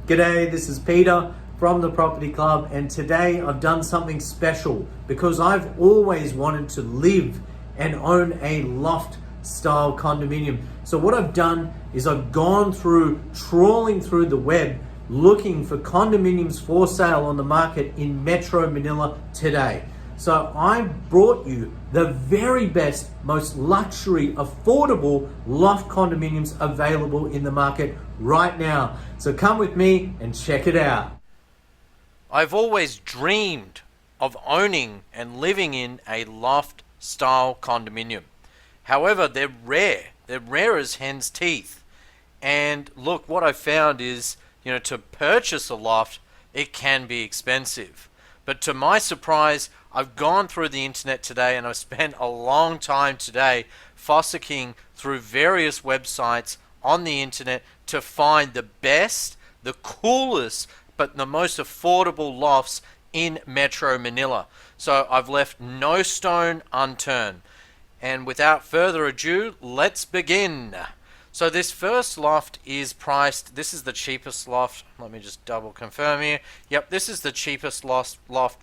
G'day, this is Peter from the Property Club, and today I've done something special because I've always wanted to live and own a loft style condominium. So what I've done is I've gone through, trawling through the web, looking for condominiums for sale on the market in Metro Manila today. So I brought you the very best, most luxury, affordable loft condominiums available in the market right now. So come with me and check it out. I've always dreamed of owning and living in a loft style condominium. However, they're rare. They're rare as hen's teeth. And look, what I found is, to purchase a loft, it can be expensive. But to my surprise, I've gone through the internet today and I've spent a long time today fossicking through various websites on the internet to find the best, the coolest, but the most affordable lofts in Metro Manila. So I've left no stone unturned. And without further ado, let's begin. So this first loft is priced, this is the cheapest loft, let me just double confirm here. Yep, this is the cheapest loft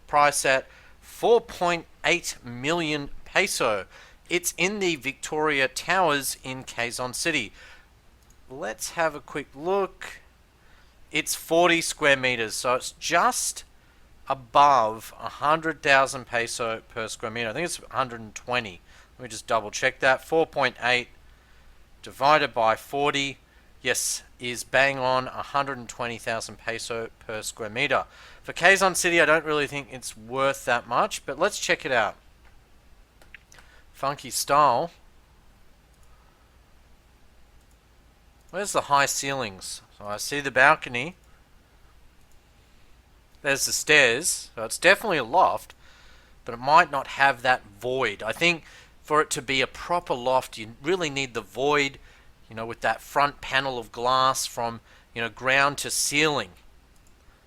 priced at 4.8 million peso. It's in the Victoria Towers in Quezon City. Let's have a quick look. It's 40 square meters, so it's just above 100,000 peso per square meter. I think it's 120. Let me just double check that. 4.8 divided by 40, yes, is bang on 120,000 peso per square meter. For Quezon City, I don't really think it's worth that much, but let's check it out. Funky style. Where's the high ceilings? So I see the balcony. There's the stairs. So it's definitely a loft, but it might not have that void. I think for it to be a proper loft, you really need the void, with that front panel of glass from, ground to ceiling.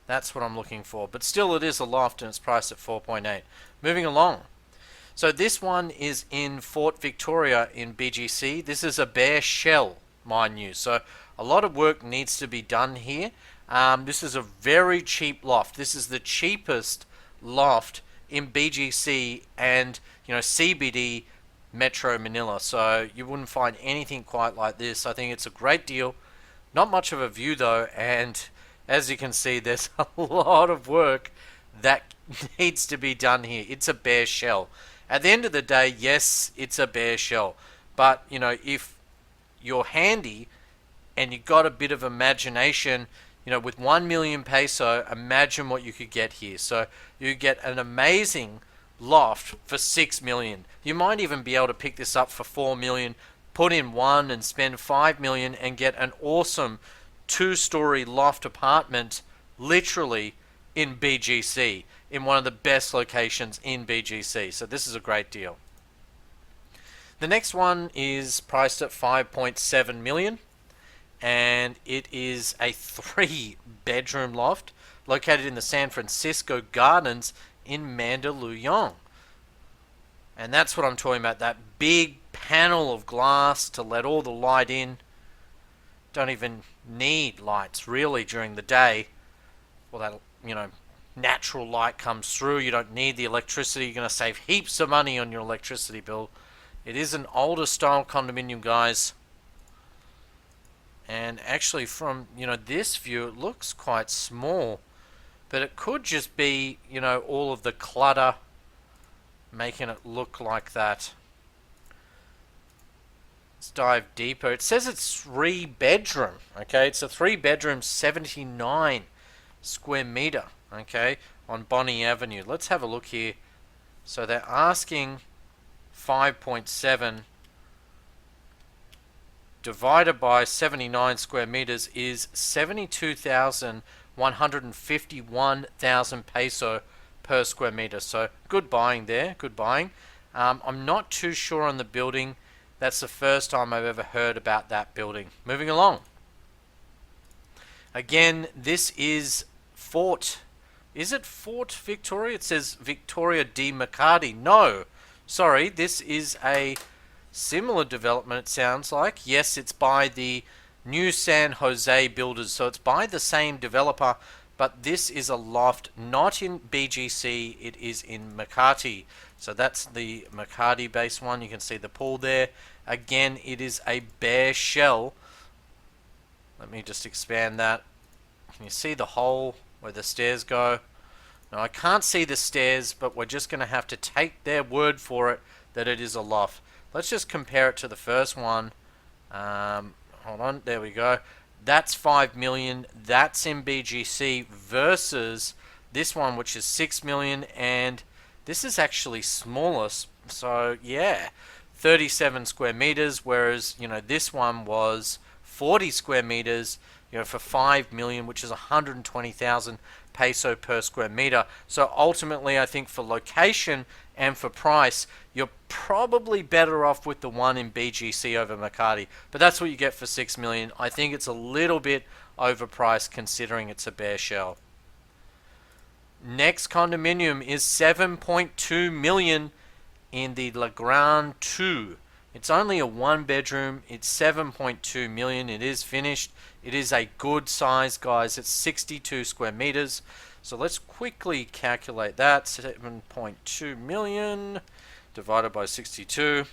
That's what I'm looking for. But still, it is a loft and it's priced at 4.8. Moving along. So this one is in Fort Victoria in BGC. This is a bare shell, mind you. So a lot of work needs to be done here. This is a very cheap loft. This is the cheapest loft in BGC and, CBD Metro Manila. So you wouldn't find anything quite like this. I think it's a great deal. Not much of a view though, and as you can see, there's a lot of work that needs to be done here. It's a bare shell. At the end of the day, yes, it's a bare shell. But, if you're handy and you got a bit of imagination, with 1 million peso, imagine what you could get here. So you get an amazing loft for 6 million. You might even be able to pick this up for 4 million, put in one and spend 5 million and get an awesome 2-story loft apartment literally in BGC, in one of the best locations in BGC. So this is a great deal. The next one is priced at 5.7 million and it is a 3-bedroom loft located in the San Francisco Gardens in Mandaluyong. And that's what I'm talking about, that big panel of glass to let all the light in. Don't even need lights really during the day. Well, that, natural light comes through. You don't need the electricity. You're going to save heaps of money on your electricity bill. It is an older style condominium, guys. And actually from, this view, it looks quite small. But it could just be, all of the clutter making it look like that. Let's dive deeper. It says it's 3-bedroom. Okay, it's a 3-bedroom, 79 square meter. Okay, on Bonnie Avenue. Let's have a look here. So they're asking 5.7 divided by 79 square meters is 151,000 peso per square meter. So good buying there, good buying. I'm not too sure on the building. That's the first time I've ever heard about that building. Moving along. Again, this is Fort. Is it Fort Victoria? It says Victoria de Makati. No, sorry, this is a similar development, it sounds like. Yes, it's by the New San Jose Builders. So it's by the same developer, but this is a loft not in BGC, it is in Makati. So that's the Makati based one. You can see the pool there. Again, it is a bare shell. Let me just expand that. Can you see the hole where the stairs go? Now I can't see the stairs, but we're just going to have to take their word for it that it is a loft. Let's just compare it to the first one. Hold on, there we go. That's 5 million. That's in BGC versus this one, which is 6 million, and this is actually smaller. So yeah, 37 square meters, whereas this one was 40 square meters. For 5 million, which is 120,000 peso per square meter. So ultimately, I think for location and for price, you're probably better off with the one in BGC over Makati. But that's what you get for 6 million. I think it's a little bit overpriced considering it's a bare shell. Next condominium is 7.2 million in the La Grande 2. It's only a one bedroom. It's 7.2 million. It is finished. It is a good size, guys. It's 62 square meters. So let's quickly calculate that. 7.2 million divided by 62.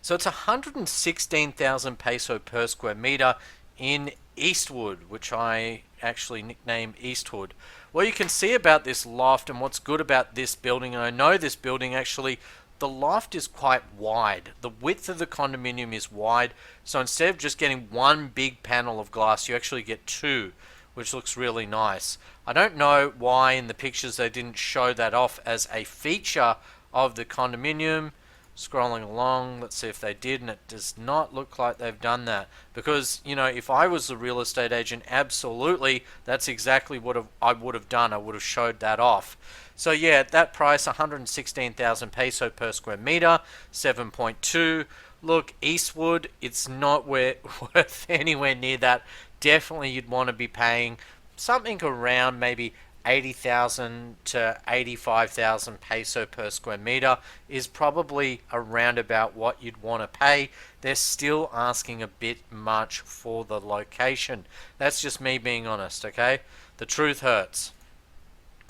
So it's 116,000 peso per square meter in Eastwood, which I actually nicknamed Eastwood. What you can see about this loft and what's good about this building, and I know this building actually, the loft is quite wide. The width of the condominium is wide, so instead of just getting one big panel of glass, you actually get two, which looks really nice. I don't know why in the pictures they didn't show that off as a feature of the condominium. Scrolling along, let's see if they did, and it does not look like they've done that. Because, if I was the real estate agent, absolutely, that's exactly what I would have done. I would have showed that off. So yeah, at that price, 116,000 peso per square meter, 7.2. Look, Eastwood, it's not worth anywhere near that. Definitely you'd want to be paying something around maybe 80,000 to 85,000 peso per square meter is probably around about what you'd want to pay. They're still asking a bit much for the location. That's just me being honest, okay? The truth hurts.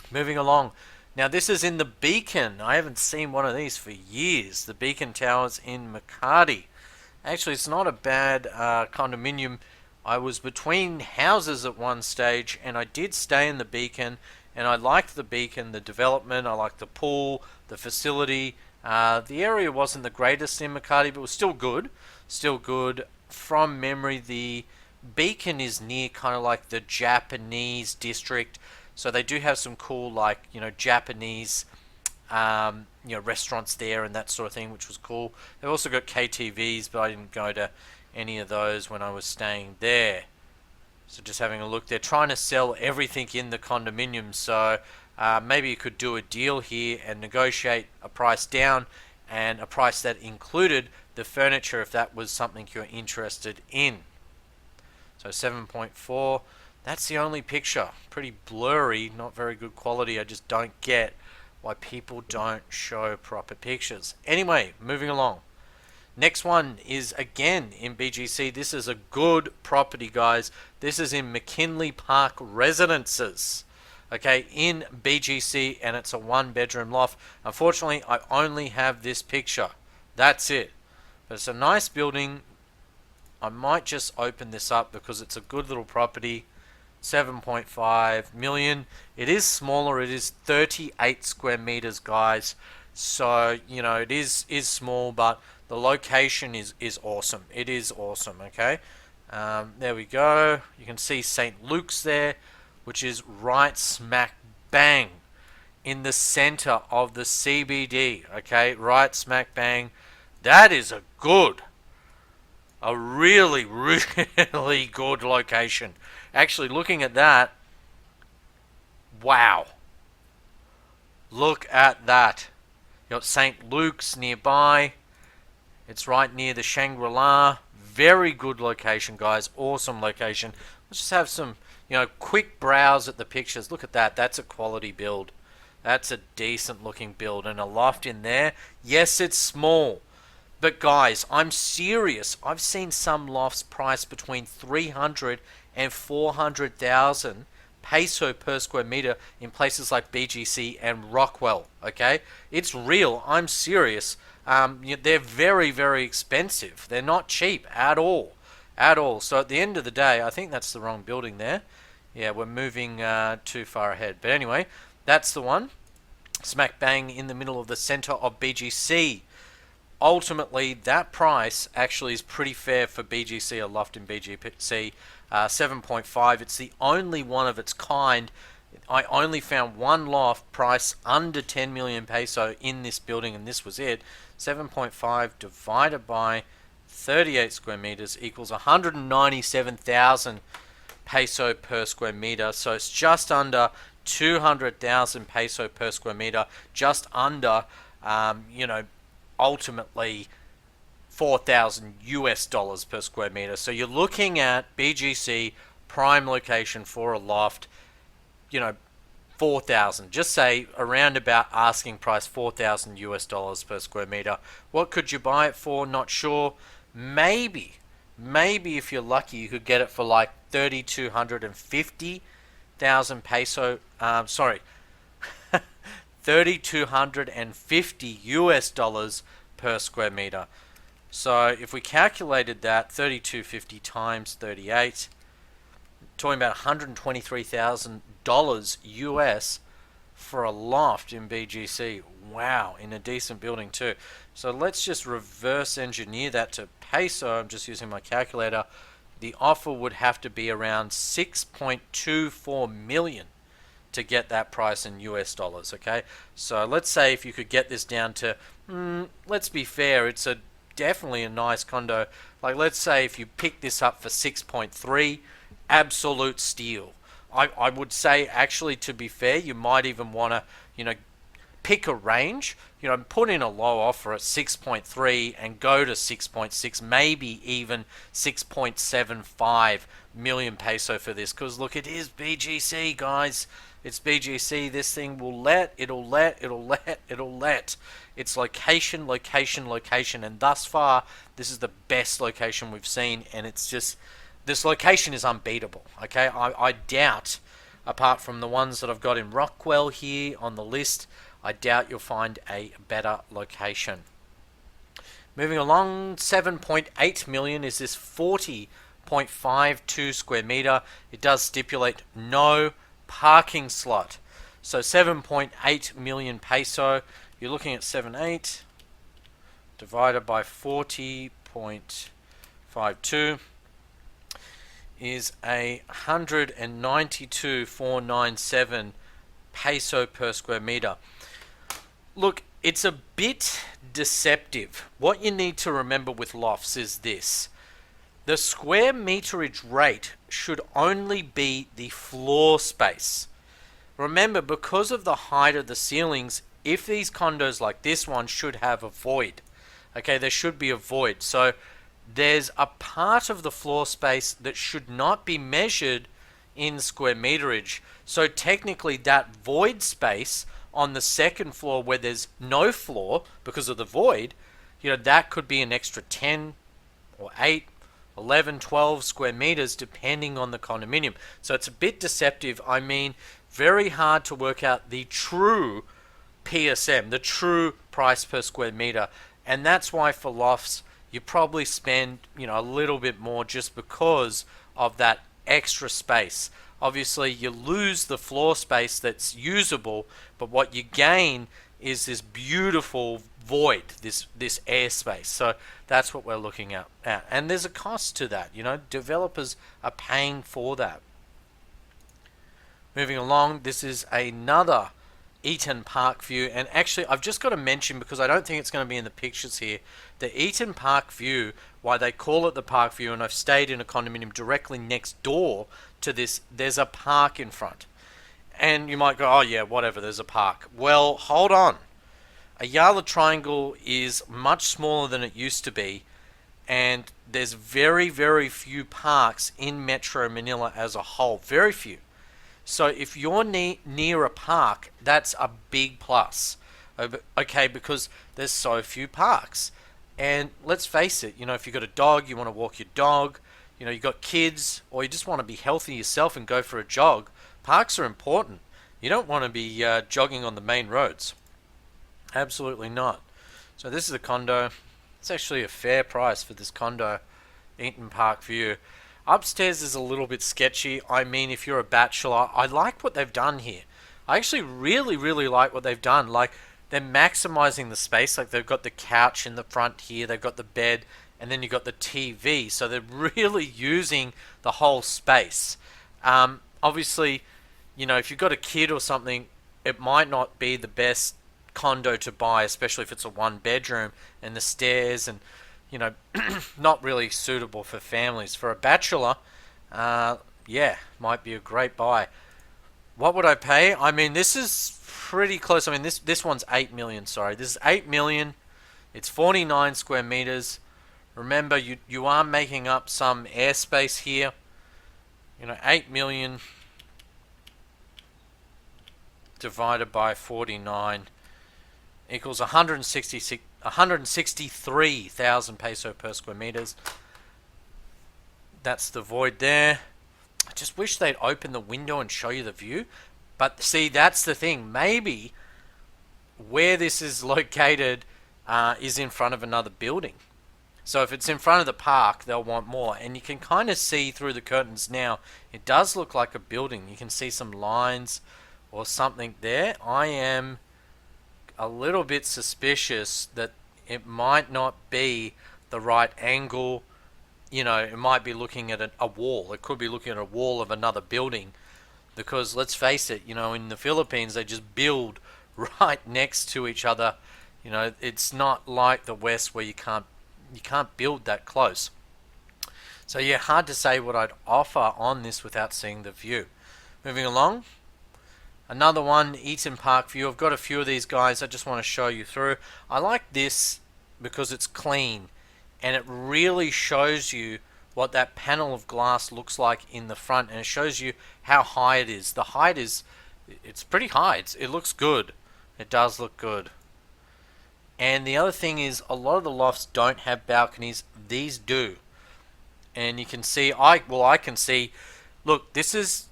Moving along. Now this is in the Beacon. I haven't seen one of these for years. The Beacon Towers in Makati. Actually, it's not a bad condominium. I was between houses at one stage, and I did stay in the Beacon, and I liked the Beacon, the development, I liked the pool, the facility. The area wasn't the greatest in Makati, but it was still good. Still good. From memory, the Beacon is near kind of like the Japanese district, so they do have some cool, like, Japanese, restaurants there and that sort of thing, which was cool. They've also got KTVs, but I didn't go to any of those when I was staying there. So just having a look, they're trying to sell everything in the condominium, so maybe you could do a deal here and negotiate a price down and a price that included the furniture if that was something you're interested in. So 7.4, that's the only picture. Pretty blurry, not very good quality. I just don't get why people don't show proper pictures. Anyway, moving along. Next one is again in BGC. This is a good property, guys. This is in McKinley Park Residences. Okay, in BGC, and it's a one bedroom loft. Unfortunately, I only have this picture. That's it. But it's a nice building. I might just open this up because it's a good little property. 7.5 million. It is smaller. It is 38 square meters, guys. So, it is small, but the location is awesome. It is awesome, okay? There we go. You can see St. Luke's there, which is right smack bang in the center of the CBD, okay? Right smack bang. That is a really, really good location. Actually, looking at that, wow. Look at that. You got St. Luke's nearby. It's right near the Shangri-La. Very good location, guys. Awesome location. Let's just have some, quick browse at the pictures. Look at that. That's a quality build. That's a decent looking build. And a loft in there. Yes, it's small. But guys, I'm serious. I've seen some lofts priced between 300 and 400,000 peso per square meter in places like BGC and Rockwell. Okay, it's real. I'm serious. They're very, very expensive. They're not cheap at all, at all. So at the end of the day, I think that's the wrong building there. Yeah, we're moving too far ahead. But anyway, that's the one. Smack bang in the middle of the center of BGC. Ultimately, that price actually is pretty fair for BGC, a loft in BGC, 7.5. It's the only one of its kind. I only found one loft price under 10 million peso in this building, and this was it. 7.5 divided by 38 square meters equals 197,000 peso per square meter. So it's just under 200,000 peso per square meter, just under, ultimately 4,000 US dollars per square meter. So you're looking at BGC prime location for a loft, 4,000. Just say around about asking price 4,000 US dollars per square meter. What could you buy it for? Not sure. Maybe if you're lucky, you could get it for like 3,250,000 peso. 3,250 US dollars per square meter. So if we calculated that, 3,250 times 38, talking about $123,000 US for a loft in BGC. Wow, in a decent building too. So let's just reverse engineer that to peso. I'm just using my calculator. The offer would have to be around 6.24 million to get that price in US dollars. Okay, so let's say if you could get this down to, let's be fair, it's definitely a nice condo. Like let's say if you pick this up for 6.3, absolute steal. I would say actually, to be fair, you might even want to pick a range, put in a low offer at 6.3 and go to 6.6, maybe even 6.75 million peso for this, because look, it is BGC, guys. It's BGC. This thing will it'll let. It's location, and thus far, this is the best location we've seen, and it's just, this location is unbeatable. Okay, I doubt, apart from the ones that I've got in Rockwell here on the list, I doubt you'll find a better location. Moving along, 7.8 million is this 40.52 square meter. It does stipulate no parking slot. So 7.8 million peso. You're looking at 7.8 divided by 40.52 is 192,497 peso per square meter. Look, it's a bit deceptive. What you need to remember with lofts is this: the square meterage rate should only be the floor space. Remember, because of the height of the ceilings, if these condos like this one should have a void, okay, there should be a void. So there's a part of the floor space that should not be measured in square meterage. So technically that void space on the second floor where there's no floor because of the void, that could be an extra 10 or 8, 11, 12 square meters depending on the condominium. So it's a bit deceptive. I mean, very hard to work out the true PSM, the true price per square meter. And that's why for lofts, you probably spend, a little bit more just because of that extra space. Obviously, you lose the floor space that's usable, but what you gain is this beautiful void, this airspace. So that's what we're looking at. And there's a cost to that. Developers are paying for that. Moving along, this is another Eaton Park View, and actually I've just got to mention, because I don't think it's going to be in the pictures here, the Eaton Park View, why they call it the Park View, and I've stayed in a condominium directly next door to this, there's a park in front. And you might go, oh yeah, whatever, there's a park. Well, hold on. Ayala Triangle is much smaller than it used to be, and there's very, very few parks in Metro Manila as a whole. Very few. So if you're near a park, that's a big plus. Okay, because there's so few parks. And let's face it, if you've got a dog, you want to walk your dog, you've got kids, or you just want to be healthy yourself and go for a jog, parks are important. You don't want to be jogging on the main roads. Absolutely not. So this is a condo. It's actually a fair price for this condo, Eaton Park View. Upstairs is a little bit sketchy. I mean, if you're a bachelor, I like what they've done here. I actually really, really like what they've done. Like, they're maximizing the space. Like, they've got the couch in the front here, they've got the bed, and then you've got the TV. So they're really using the whole space. Obviously, if you've got a kid or something, it might not be the best condo to buy, especially if it's a one bedroom and the stairs and not really suitable for families. For a bachelor, might be a great buy. What would I pay? I mean, this is pretty close. I mean, this one's 8 million. Sorry, this is 8 million. It's 49 square meters. Remember, you are making up some airspace here. 8 million divided by 49 equals 163,000 peso per square meters. That's the void there. I just wish they'd open the window and show you the view. But see, that's the thing. Maybe where this is located is in front of another building. So if it's in front of the park, they'll want more. And you can kind of see through the curtains now. It does look like a building. You can see some lines or something there. I am a little bit suspicious that it might not be the right angle. It might be looking at a wall. It could be looking at a wall of another building. Because let's face it, in the Philippines, they just build right next to each other. It's not like the West where you can't build that close. So yeah, hard to say what I'd offer on this without seeing the view. Moving along. Another one, Eaton Park View. I've got a few of these guys I just want to show you through. I like this because it's clean and it really shows you what that panel of glass looks like in the front, and it shows you how high it is. The height it's pretty high. It looks good. It does look good. And the other thing is, a lot of the lofts don't have balconies. These do. And you can see, I can see, look, this is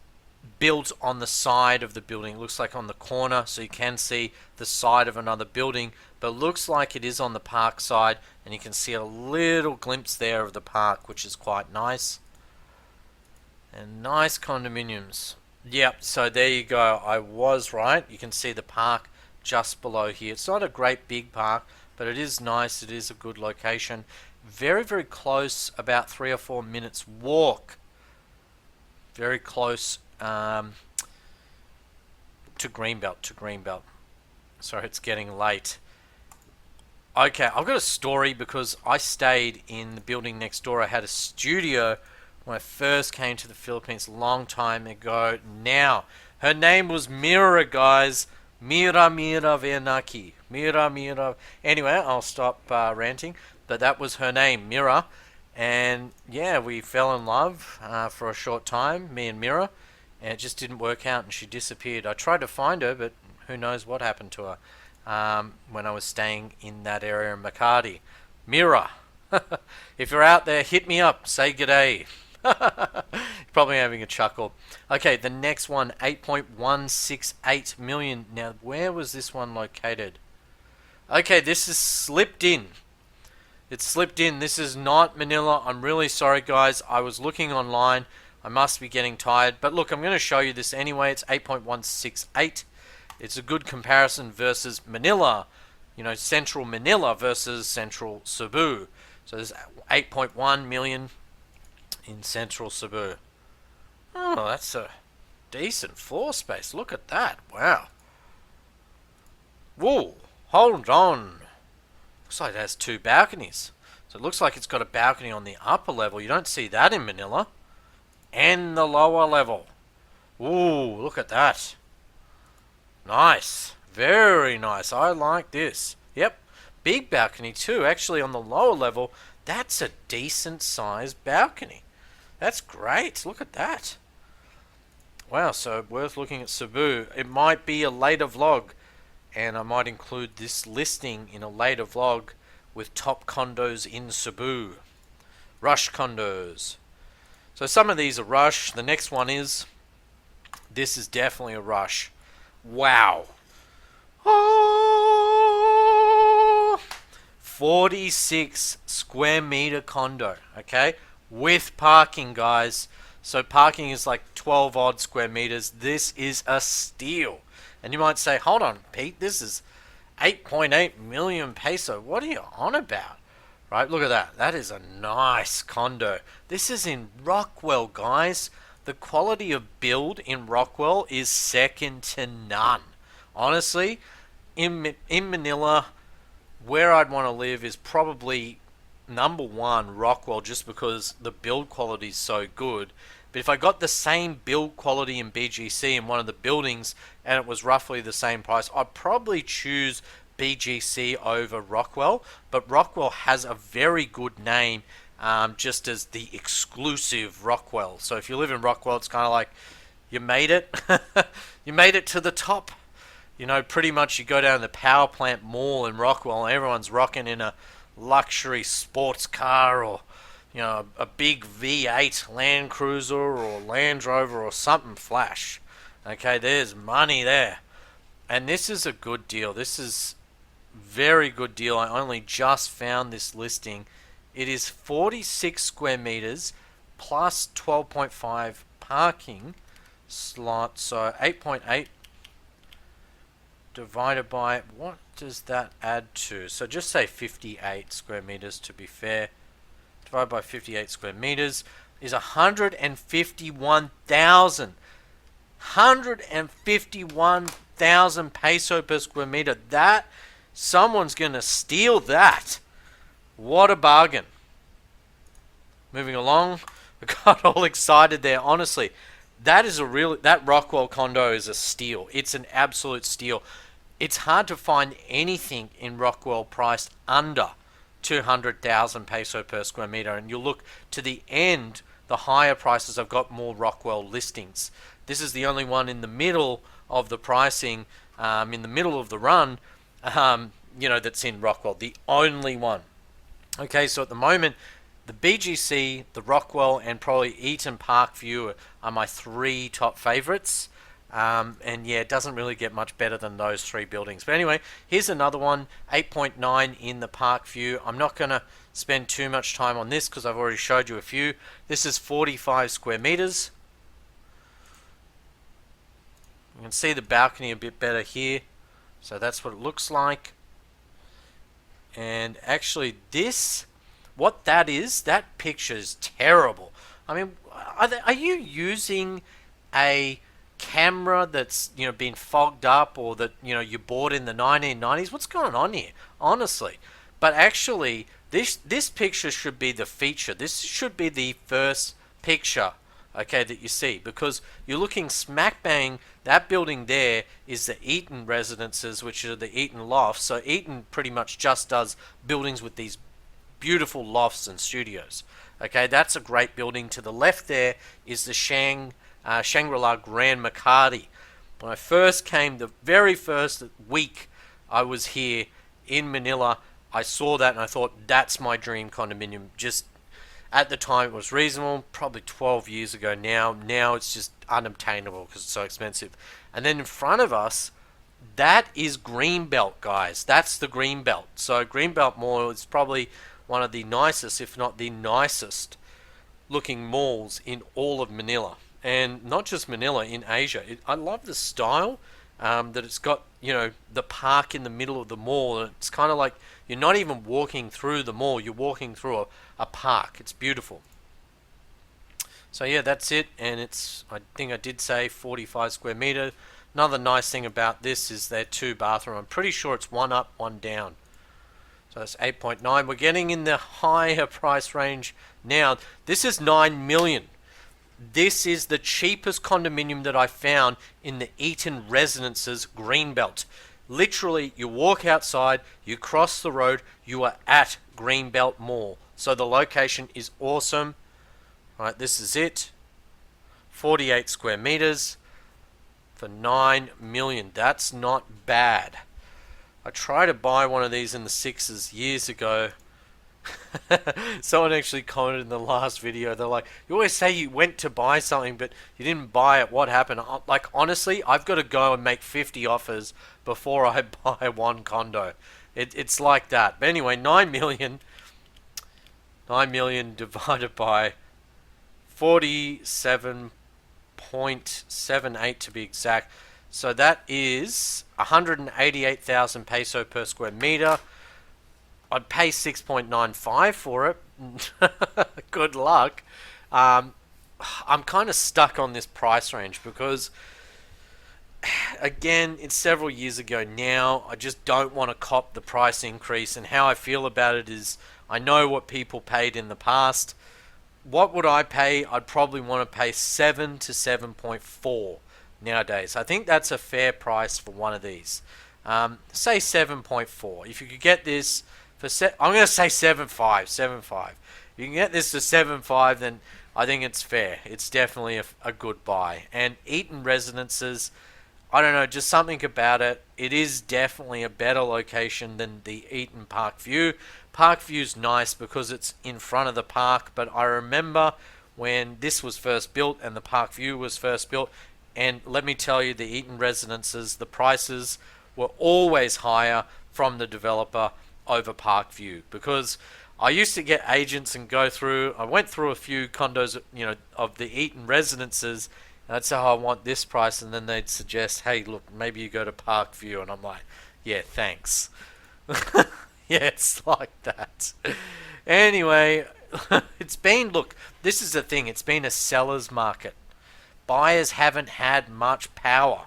built on the side of the building. It looks like on the corner, so you can see the side of another building, but looks like it is on the park side, and you can see a little glimpse there of the park, which is quite nice. And nice condominiums. Yep, so there you go. I was right. You can see the park just below here. It's not a great big park, but it is nice. It is a good location. Very, very close, about 3 or 4 minutes walk. Very close to Greenbelt. Sorry, it's getting late. Okay, I've got a story because I stayed in the building next door. I had a studio when I first came to the Philippines a long time ago. Now, her name was Mira, guys. Mira Venaki. Mira. Anyway, I'll stop ranting. But that was her name, Mira. And yeah, we fell in love for a short time, me and Mira. And it just didn't work out and she disappeared. I tried to find her, but who knows what happened to her when I was staying in that area in Makati. Mira, if you're out there, hit me up. Say g'day. Probably having a chuckle. Okay, the next one, 8.168 million. Now, where was this one located? Okay, this is slipped in. It's slipped in. This is not Manila. I'm really sorry, guys. I was looking online. I must be getting tired. But look, I'm going to show you this anyway. It's 8.168. It's a good comparison versus Manila. Central Manila versus Central Cebu. So there's 8.1 million in Central Cebu. Oh, that's a decent floor space. Look at that. Wow. Whoa. Hold on. Looks like it has 2 balconies. So it looks like it's got a balcony on the upper level. You don't see that in Manila. And the lower level. Ooh, look at that. Nice. Very nice. I like this. Yep. Big balcony too. Actually, on the lower level, that's a decent sized balcony. That's great. Look at that. Wow, so worth looking at Cebu. It might be a later vlog, and I might include this listing in a later vlog with top condos in Cebu. Rush condos. So some of these are Rush. The next one is, this is definitely a Rush. Wow. Oh, 46 square meter condo, okay? With parking, guys. So parking is like 12 odd square meters. This is a steal. And you might say, hold on, Pete, this is 8.8 million peso. What are you on about? Right, look at that. That is a nice condo. This is in Rockwell, guys. The quality of build in Rockwell is second to none. Honestly, in Manila, where I'd want to live is probably number one, Rockwell, just because the build quality is so good. But if I got the same build quality in BGC in one of the buildings and it was roughly the same price, I'd probably choose BGC over Rockwell. But Rockwell has a very good name, just as the exclusive Rockwell. So if you live in Rockwell, it's kind of like you made it. You made it to the top. You know, pretty much you go down the power plant mall in Rockwell and everyone's rocking in a luxury sports car, or you know, a big V8 Land Cruiser or Land Rover or something flash. Okay, there's money there. And this is a good deal. This is very good deal. I only just found this listing. It is 46 square meters plus 12.5 parking slot. So 8.8 divided by, what does that add to? So just say 58 square meters to be fair. Divided by 58 square meters is 151,000. 151,000 peso per square meter. That, someone's going to steal that. What a bargain. Moving along. I got all excited there. Honestly, that Rockwell condo is a steal. It's an absolute steal. It's hard to find anything in Rockwell priced under 200,000 peso per square meter, and you look to the end, the higher prices have got more Rockwell listings. This is the only one in the middle of the pricing, in the middle of the run, that's in Rockwell. The only one. Okay, so at the moment, the BGC, the Rockwell, and probably Eaton Parkview are my three top favorites. And yeah, it doesn't really get much better than those three buildings. But anyway, here's another one, 8.9 in the Parkview. I'm not going to spend too much time on this because I've already showed you a few. This is 45 square meters. You can see the balcony a bit better here. So that's what it looks like. And actually what that is, that picture is terrible. I mean, are you using a camera that's been fogged up, or that you bought in the 1990s? What's going on here, honestly? But actually, this picture should be the feature. This should be the first picture, okay, that you see, because you're looking smack bang. That building there is the Eaton Residences, which are the Eaton Lofts. So Eaton pretty much just does buildings with these beautiful lofts and studios. Okay, that's a great building. To the left there is the Shangri-La Grand Makati. When I first came, the very first week I was here in Manila, I saw that and I thought, that's my dream condominium. Just at the time it was reasonable, probably 12 years ago now. Now it's just unobtainable because it's so expensive. And then in front of us, that is Greenbelt, guys. That's the Greenbelt. So Greenbelt Mall is probably one of the nicest, if not the nicest looking malls in all of Manila. And not just Manila, in Asia. I love the style that it's got, the park in the middle of the mall. And it's kind of like you're not even walking through the mall. You're walking through a park. It's beautiful. So yeah, that's it. And I think I did say 45 square meter. Another nice thing about this is their 2-bathroom. I'm pretty sure it's one up, one down. So that's 8.9. We're getting in the higher price range now. This is 9 million. This is the cheapest condominium that I found in the Eaton Residences Greenbelt. Literally, you walk outside, you cross the road, you are at Greenbelt Mall. So the location is awesome. Right, this is it. 48 square meters for 9 million. That's not bad. I tried to buy one of these in the sixes years ago. Someone actually commented in the last video, they're like, you always say you went to buy something but you didn't buy it, what happened? Like, honestly, I've got to go and make 50 offers before I buy one condo. It's like that. But anyway, 9 million divided by 47.78 to be exact. So that is 188,000 peso per square meter. I'd pay 6.95 for it. Good luck. I'm kind of stuck on this price range because, again, it's several years ago now. I just don't want to cop the price increase, and how I feel about it is I know what people paid in the past. What would I pay? I'd probably want to pay 7 to 7.4 nowadays. I think that's a fair price for one of these. Say 7.4. If you could get this for I'm going to say 7.5. 7.5. If you can get this to 7.5, then I think it's fair. It's definitely a good buy. And Eaton Residences, I don't know, just something about it. It is definitely a better location than the Eaton Parkview. Parkview's nice because it's in front of the park, but I remember when this was first built and the Parkview was first built, and let me tell you, the Eaton Residences, the prices were always higher from the developer over Parkview, because I used to get agents and I went through a few condos, of the Eaton Residences, and I'd say, I want this price, and then they'd suggest, hey, look, maybe you go to Parkview, and I'm like, yeah, thanks. Yeah, it's like that. Anyway, look, this is the thing, it's been a seller's market. Buyers haven't had much power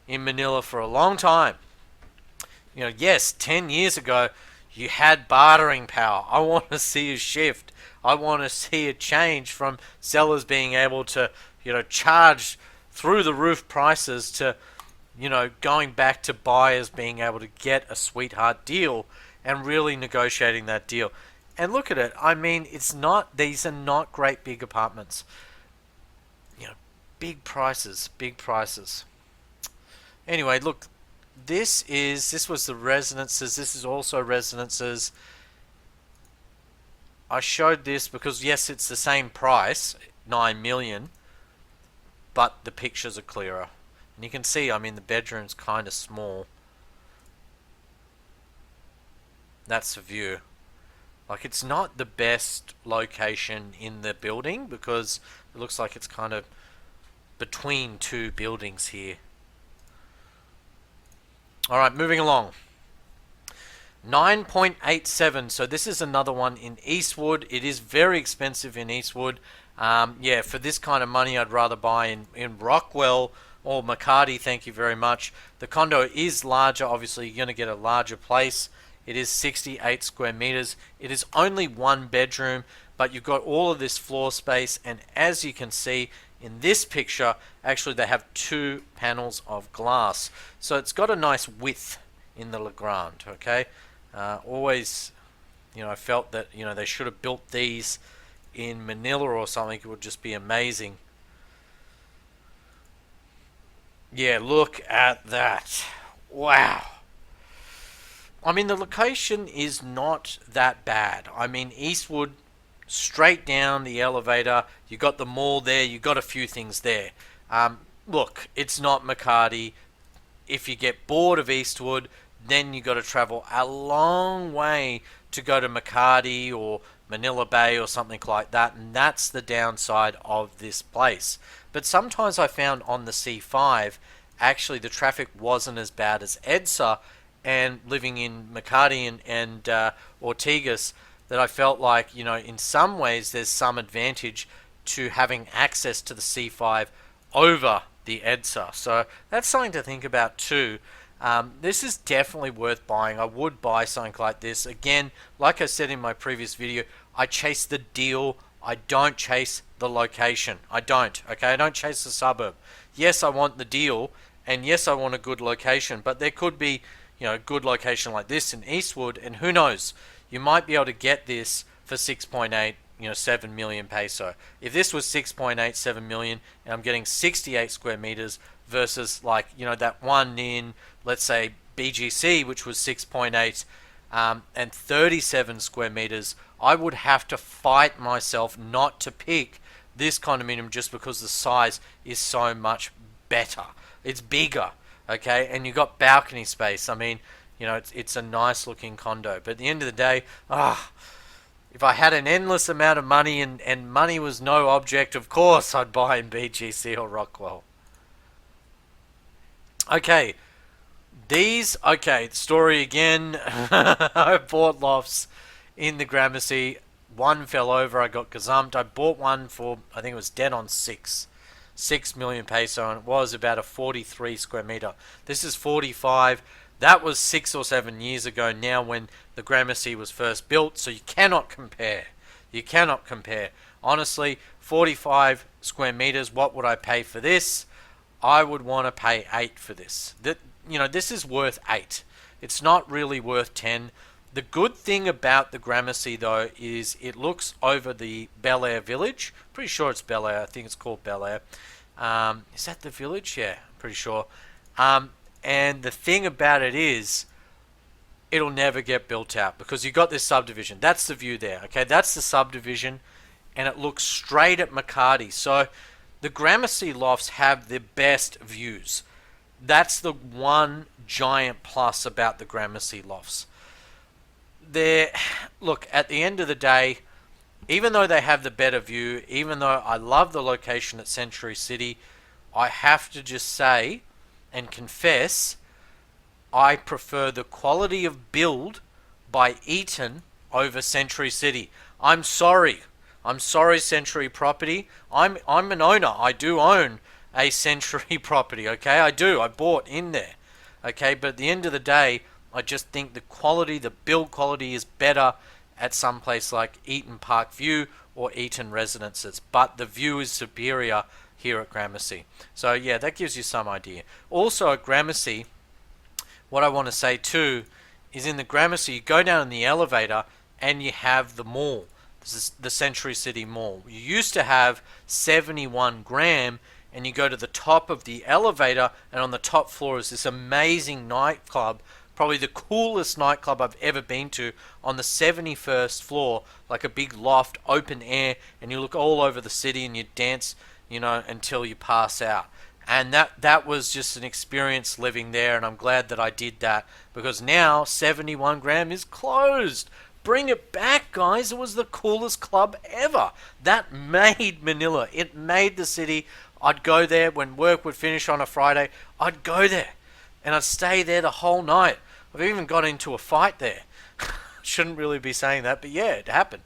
in Manila for a long time. Yes, 10 years ago, you had bartering power. I want to see a shift. I want to see a change from sellers being able to, charge through the roof prices to, going back to buyers being able to get a sweetheart deal and really negotiating that deal. And look at it. I mean, these are not great big apartments. Big prices, big prices. Anyway, look, this was the Residences. This is also Residences. I showed this because, yes, it's the same price, 9 million, but the pictures are clearer. And you can see, I mean, the bedroom's kind of small. That's the view. Like, it's not the best location in the building because it looks like it's kind of between two buildings here. Alright, moving along. 9.87. So this is another one in Eastwood. It is very expensive in Eastwood. Yeah, for this kind of money, I'd rather buy in Rockwell or Makati. Thank you very much. The condo is larger. Obviously, you're going to get a larger place. It is 68 square meters. It is only one bedroom, but you've got all of this floor space. And as you can see in this picture, actually they have 2 panels of glass. So it's got a nice width in the Legrand, okay? Always, I felt that, they should have built these in Manila or something. It would just be amazing. Yeah, look at that. Wow. I mean, the location is not that bad. I mean, Eastwood, straight down the elevator, you got the mall there, you got a few things there. Look, it's not Makati. If you get bored of Eastwood, then you got to travel a long way to go to Makati or Manila Bay or something like that, and that's the downside of this place. But sometimes I found on the C5, actually the traffic wasn't as bad as EDSA, and living in Makati and Ortigas, that I felt like, in some ways there's some advantage to having access to the C5 over the EDSA. So that's something to think about too. This is definitely worth buying. I would buy something like this. Again, like I said in my previous video, I chase the deal. I don't chase the location. I don't, okay? I don't chase the suburb. Yes, I want the deal, and yes, I want a good location, but there could be, a good location like this in Eastwood, and who knows, you might be able to get this for 6.8, 7 million peso. If this was 6.87 million, and I'm getting 68 square meters versus that one in, let's say, BGC, which was 6.8 and 37 square meters, I would have to fight myself not to pick this condominium just because the size is so much better. It's bigger, okay, and you got balcony space. I mean, you know, it's a nice looking condo. But at the end of the day, if I had an endless amount of money and money was no object, of course I'd buy in BGC or Rockwell. Okay, the story again. I bought lofts in the Gramercy. One fell over, I got gazumped. I bought one for, I think it was dead on 6 million peso, and it was about a 43 square meter. This is 45. That was 6 or 7 years ago now when the Gramercy was first built, so you cannot compare. You cannot compare. Honestly, 45 square meters, what would I pay for this? I would want to pay 8 for this. This is worth 8. It's not really worth 10. The good thing about the Gramercy, though, is it looks over the Bel Air village. Pretty sure it's Bel Air. I think it's called Bel Air. Is that the village? Yeah, pretty sure. And the thing about it is, it'll never get built out because you got this subdivision. That's the view there. Okay, that's the subdivision, and it looks straight at Makati. So the Gramercy lofts have the best views. That's the one giant plus about the Gramercy lofts. Look, at the end of the day, even though they have the better view, even though I love the location at Century City, I have to just say and confess, I prefer the quality of build by Eaton over Century City. I'm sorry, Century Property. I'm an owner. I do own a Century property, okay? I do. I bought in there, okay? But at the end of the day, I just think the quality, the build quality is better at some place like Eaton Park View or Eaton Residences. But the view is superior here at Gramercy. So yeah, that gives you some idea. Also at Gramercy, what I want to say too is in the Gramercy, you go down in the elevator and you have the mall. This is the Century City Mall. You used to have 71 Gram, and you go to the top of the elevator, and on the top floor is this amazing nightclub, probably the coolest nightclub I've ever been to, on the 71st floor, like a big loft, open air, and you look all over the city and you dance, until you pass out. And that was just an experience living there, and I'm glad that I did that, because now 71 Gram is closed. Bring it back, guys. It was the coolest club ever. That made Manila. It made the city. I'd go there when work would finish on a Friday. I'd go there and I'd stay there the whole night. I've even got into a fight there. Shouldn't really be saying that, but yeah, it happened.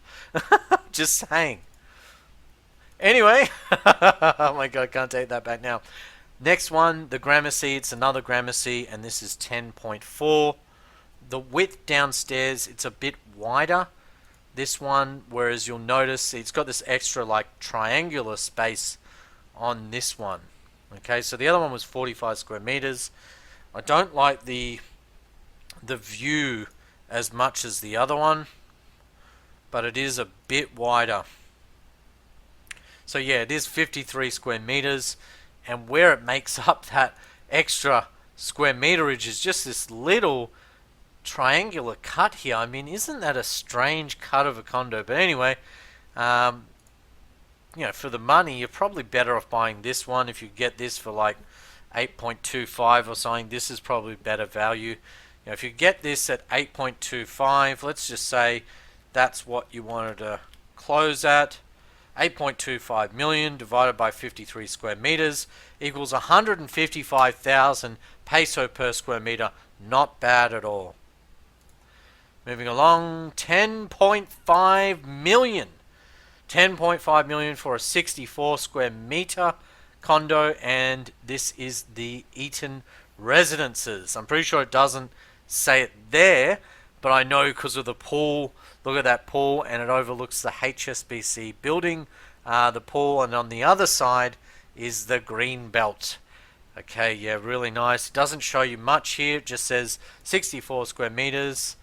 Just saying. Anyway, oh my god, can't take that back now. Next one, the Gramercy. It's another Gramercy, and this is 10.4. The width downstairs, it's a bit wider. This one, whereas you'll notice it's got this extra like triangular space on this one. Okay, so the other one was 45 square meters. I don't like the view as much as the other one, but it is a bit wider. So yeah, it is 53 square meters, and where it makes up that extra square meterage is just this little triangular cut here. I mean, isn't that a strange cut of a condo? But anyway, for the money, you're probably better off buying this one. If you get this for like 8.25 or something, this is probably better value. If you get this at 8.25, let's just say that's what you wanted to close at. 8.25 million divided by 53 square meters equals 155,000 peso per square meter. Not bad at all. Moving along, 10.5 million. 10.5 million for a 64 square meter condo, and this is the Eaton Residences. I'm pretty sure it doesn't say it there, but I know because of the pool. Look at that pool, and it overlooks the HSBC building, the pool, and on the other side is the green belt. Okay, yeah, really nice. It doesn't show you much here. It just says 64 square meters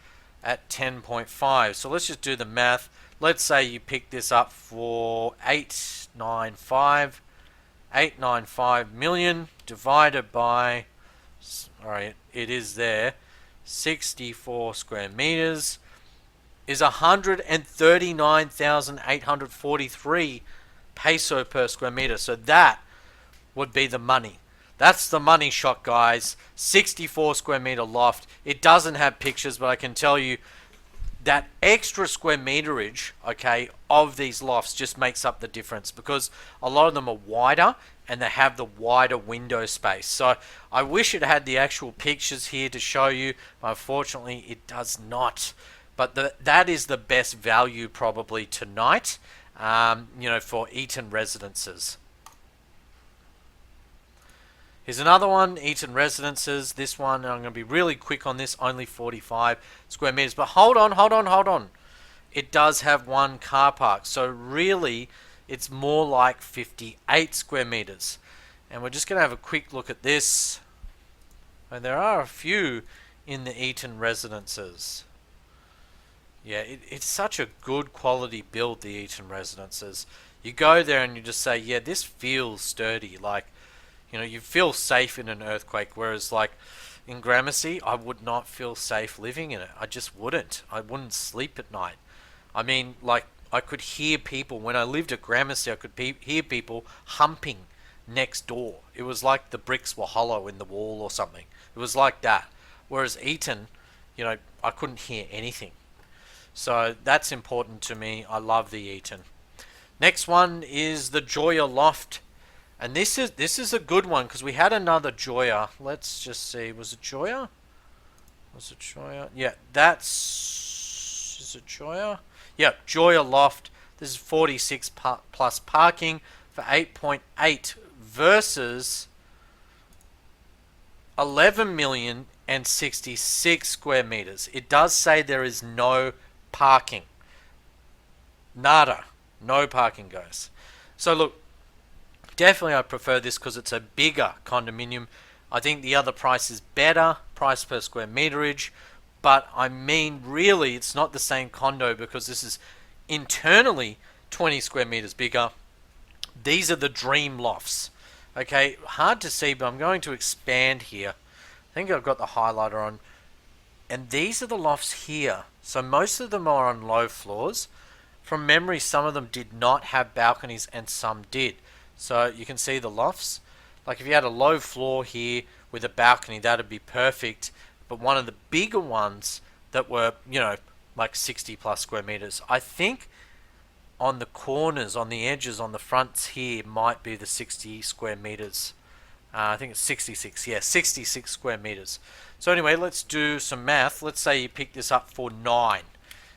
at 10.5. So let's just do the math. Let's say you pick this up for 895 million divided by Alright, it is there. 64 square meters is 139,843 peso per square meter. So that would be the money. That's the money shot, guys. 64 square meter loft. It doesn't have pictures, but I can tell you that extra square meterage, okay, of these lofts just makes up the difference, because a lot of them are wider and they have the wider window space. So I wish it had the actual pictures here to show you, but unfortunately it does not. But that is the best value probably tonight, for Eaton Residences. Here's another one, Eaton Residences. This one, I'm going to be really quick on this, only 45 square meters. But hold on. It does have one car park. So really, it's more like 58 square meters. And we're just going to have a quick look at this. And there are a few in the Eaton Residences. Yeah, it's such a good quality build, the Eaton Residences. You go there and you just say, yeah, this feels sturdy. Like, you feel safe in an earthquake, whereas like in Gramercy, I would not feel safe living in it. I just wouldn't. I wouldn't sleep at night. I mean, like, I could hear people, when I lived at Gramercy, I could hear people humping next door. It was like the bricks were hollow in the wall or something. It was like that. Whereas Eaton, I couldn't hear anything. So that's important to me. I love the Eaton. Next one is the Joya Loft. And this is a good one, because we had another Joya. Let's just see. Was it Joya? Yeah, is it Joya? Yeah, Joya Loft. This is 46 plus parking for 8.8 versus 11,066 square meters. It does say there is no parking. Nada. No parking, guys. So look, definitely I prefer this because it's a bigger condominium. I think the other price is better, price per square meterage, but I mean really it's not the same condo, because this is internally 20 square meters bigger. These are the dream lofts. Okay, hard to see, but I'm going to expand here. I think I've got the highlighter on. And these are the lofts here. So most of them are on low floors. From memory, some of them did not have balconies and some did. So you can see the lofts. Like if you had a low floor here with a balcony, that would be perfect. But one of the bigger ones that were, like 60 plus square meters, I think on the corners, on the edges, on the fronts here might be the 60 square meters. I think it's 66. Yeah, 66 square meters. So anyway, let's do some math. Let's say you pick this up for 9.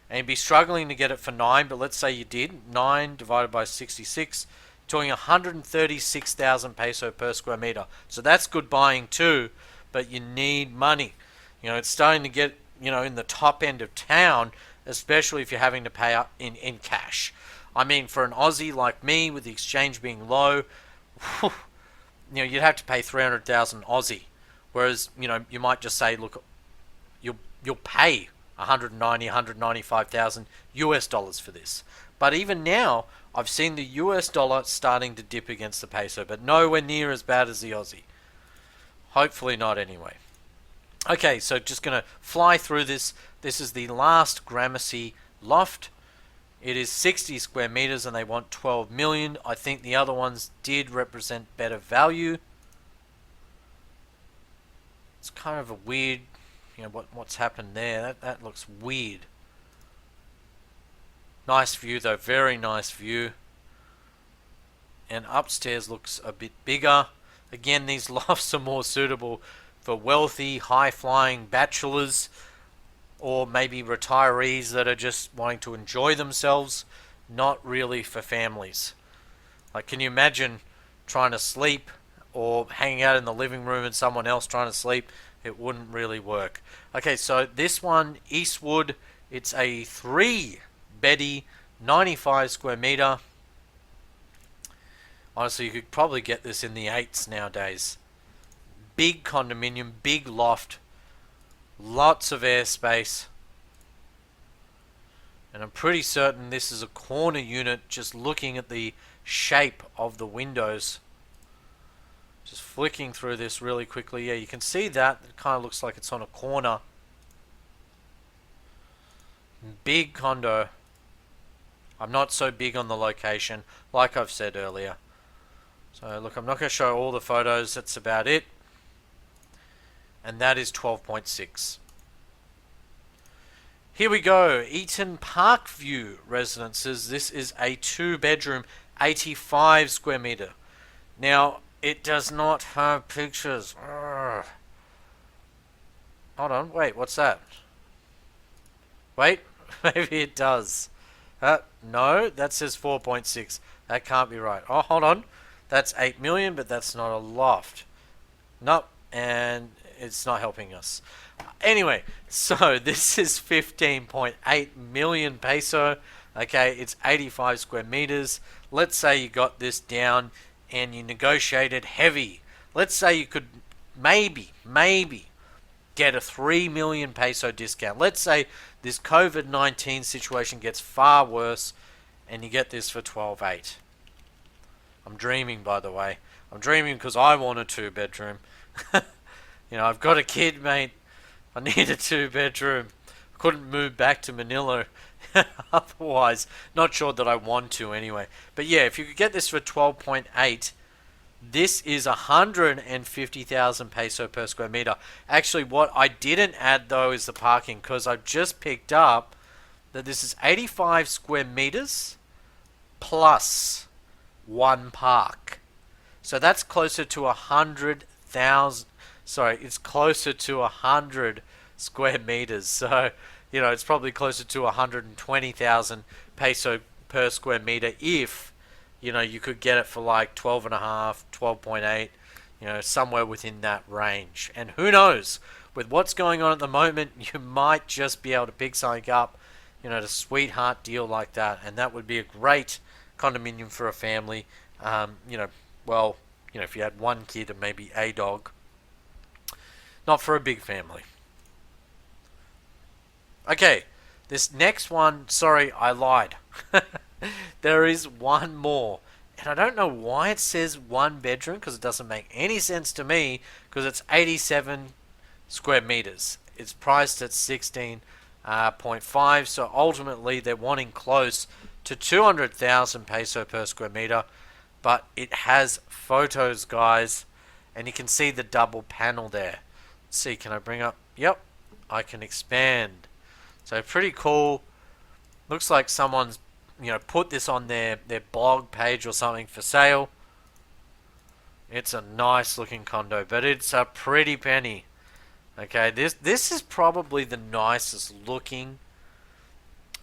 And you'd be struggling to get it for 9, but let's say you did. 9 divided by 66. Talking 136,000 peso per square meter. So that's good buying too, but you need money. It's starting to get, in the top end of town, especially if you're having to pay up in cash. I mean, for an Aussie like me, with the exchange being low, you'd have to pay 300,000 Aussie. Whereas, you might just say, look, you'll pay 195,000 US dollars for this. But even now, I've seen the US dollar starting to dip against the peso, but nowhere near as bad as the Aussie. Hopefully not anyway. Okay, so just going to fly through this. This is the last Gramercy loft. It is 60 square meters and they want 12 million. I think the other ones did represent better value. It's kind of a weird, what's happened there. That looks weird. Nice view though, very nice view. And upstairs looks a bit bigger. Again, these lofts are more suitable for wealthy, high-flying bachelors, or maybe retirees that are just wanting to enjoy themselves, not really for families. Like, can you imagine trying to sleep or hanging out in the living room and someone else trying to sleep? It wouldn't really work. Okay, so this one, Eastwood, it's a 3-beddy, 95 square meter. Honestly, you could probably get this in the 8s nowadays. Big condominium, big loft, lots of airspace. And I'm pretty certain this is a corner unit, just looking at the shape of the windows. Just flicking through this really quickly. Yeah, you can see that. It kind of looks like it's on a corner. Big condo. I'm not so big on the location, like I've said earlier. So look, I'm not going to show all the photos. That's about it. And that is 12.6. Here we go. Eaton Parkview Residences. This is a 2-bedroom, 85 square meter. Now, it does not have pictures. Urgh. Hold on. Wait, what's that? Wait, maybe it does. No, that says 4.6. That can't be right. Oh, hold on. That's 8 million, but that's not a loft. Nope, and it's not helping us. Anyway, so this is 15.8 million peso. Okay, it's 85 square meters. Let's say you got this down and you negotiated heavy. Let's say you could maybe get a 3 million peso discount. Let's say this COVID-19 situation gets far worse and you get this for 12.8. I'm dreaming, by the way. I'm dreaming because I want a 2-bedroom. You know, I've got a kid, mate. I need a 2-bedroom. I couldn't move back to Manila otherwise. Not sure that I want to anyway. But yeah, if you could get this for 12.8, this is 150,000 peso per square meter. Actually, what I didn't add though is the parking, because I've just picked up that this is 85 square meters plus 1 park. So that's closer to 100,000. Sorry, it's closer to 100 square meters. So, you know, it's probably closer to 120,000 peso per square meter if, you know, you could get it for like 12.5, 12.8, you know, somewhere within that range. And who knows, with what's going on at the moment, you might just be able to pick something up, you know, at a sweetheart deal like that. And that would be a great condominium for a family. You know, well, you know, if you had one kid and maybe a dog. Not for a big family. Okay, this next one, sorry, I lied. There is one more. And I don't know why it says 1 bedroom, because it doesn't make any sense to me, because it's 87 square meters. It's priced at 16.5, so ultimately they're wanting close to 200,000 peso per square meter. But it has photos, guys, and you can see the double panel there. Let's see, can I bring up? Yep, I can expand. So pretty cool. Looks like someone's, you know, put this on their blog page or something for sale. It's a nice looking condo, but it's a pretty penny. Okay, this is probably the nicest looking,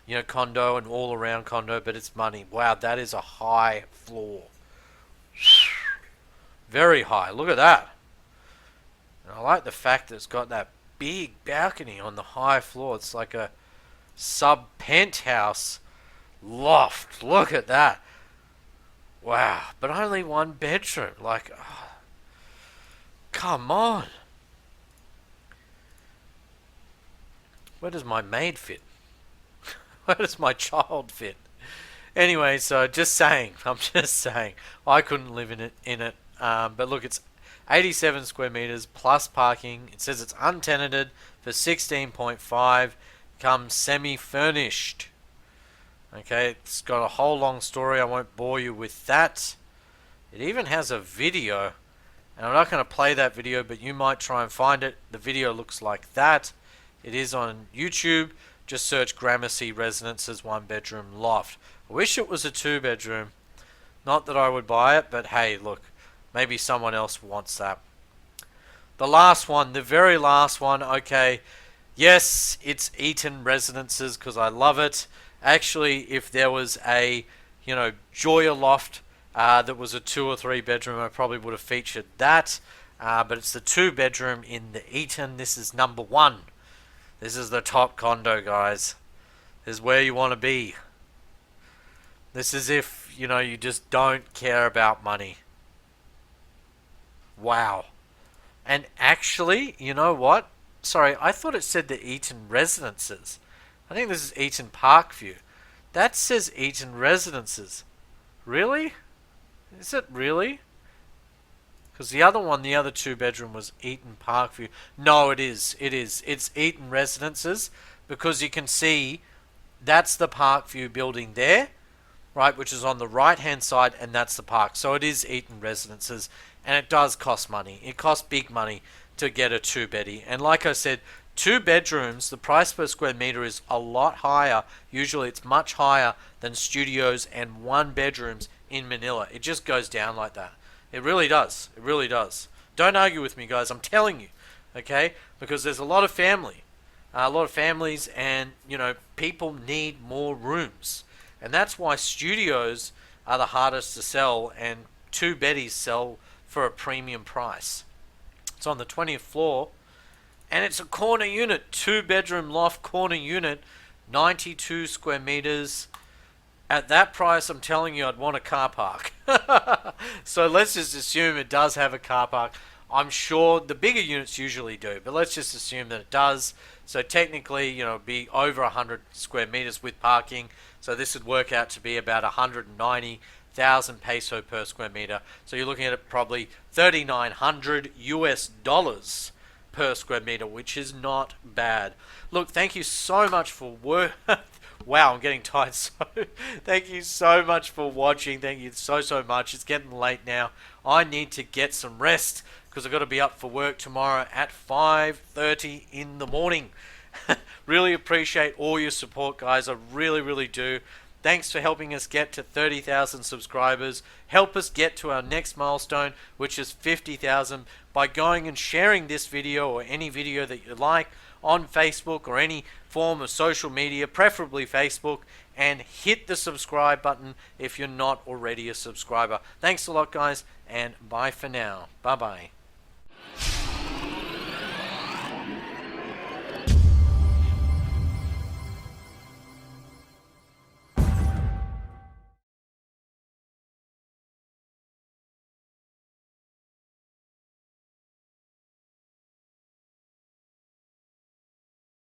you know, condo and all around condo, but it's money. Wow, that is a high floor. Very high. Look at that. And I like the fact that it's got that big balcony on the high floor. It's like a sub penthouse loft. Look at that. Wow. But only 1 bedroom. Like, oh, come on. Where does my maid fit? Where does my child fit? Anyway, so just saying. I'm just saying. I couldn't live in it. But look, it's 87 square meters plus parking. It says it's untenanted for 16.5. Comes semi-furnished. Okay, it's got a whole long story. I won't bore you with that. It even has a video. And I'm not going to play that video, but you might try and find it. The video looks like that. It is on YouTube. Just search Gramercy Residences 1-bedroom loft. I wish it was a 2-bedroom. Not that I would buy it, but hey, look. Maybe someone else wants that. The last one, the very last one, okay. Yes, it's Eaton Residences because I love it. Actually, if there was a, you know, Joya loft that was a 2 or 3 bedroom, I probably would have featured that. But it's the 2-bedroom in the Eaton. This is number 1. This is the top condo, guys. This is where you want to be. This is if, you know, you just don't care about money. Wow. And actually, you know what? Sorry, I thought it said the Eaton Residences. I think this is Eaton Parkview. That says Eaton Residences. Really? Is it really? Because the other one, the other 2-bedroom was Eaton Parkview. No, it is. It's Eaton Residences, because you can see that's the Parkview building there, right, which is on the right-hand side, and that's the park. So it is Eaton Residences, and it does cost money. It costs big money to get a 2-beddy. And like I said, 2 bedrooms, the price per square meter is a lot higher. Usually it's much higher than studios and 1 bedrooms in Manila. It just goes down like that. It really does. It really does. Don't argue with me, guys. I'm telling you, okay? Because there's a lot of families, and people need more rooms, and that's why studios are the hardest to sell, and 2-beddies sell for a premium price. It's on the 20th floor, and it's a corner unit, 2-bedroom loft corner unit, 92 square meters. At that price, I'm telling you, I'd want a car park. So let's just assume it does have a car park. I'm sure the bigger units usually do, but let's just assume that it does. So technically, it'd be over 100 square meters with parking. So this would work out to be about 190,000 peso per square meter. So you're looking at probably $3,900 US per square meter, which is not bad. Look, thank you so much for Wow, I'm getting tired. So thank you so much for watching. Thank you so much. It's getting late now. I need to get some rest because I've got to be up for work tomorrow at 5:30 in the morning. Really appreciate all your support, guys. I really do. Thanks for helping us get to 30,000 subscribers. Help us get to our next milestone, which is 50,000, by going and sharing this video or any video that you like on Facebook or any form of social media, preferably Facebook, and hit the subscribe button if you're not already a subscriber. Thanks a lot, guys, and bye for now. Bye-bye.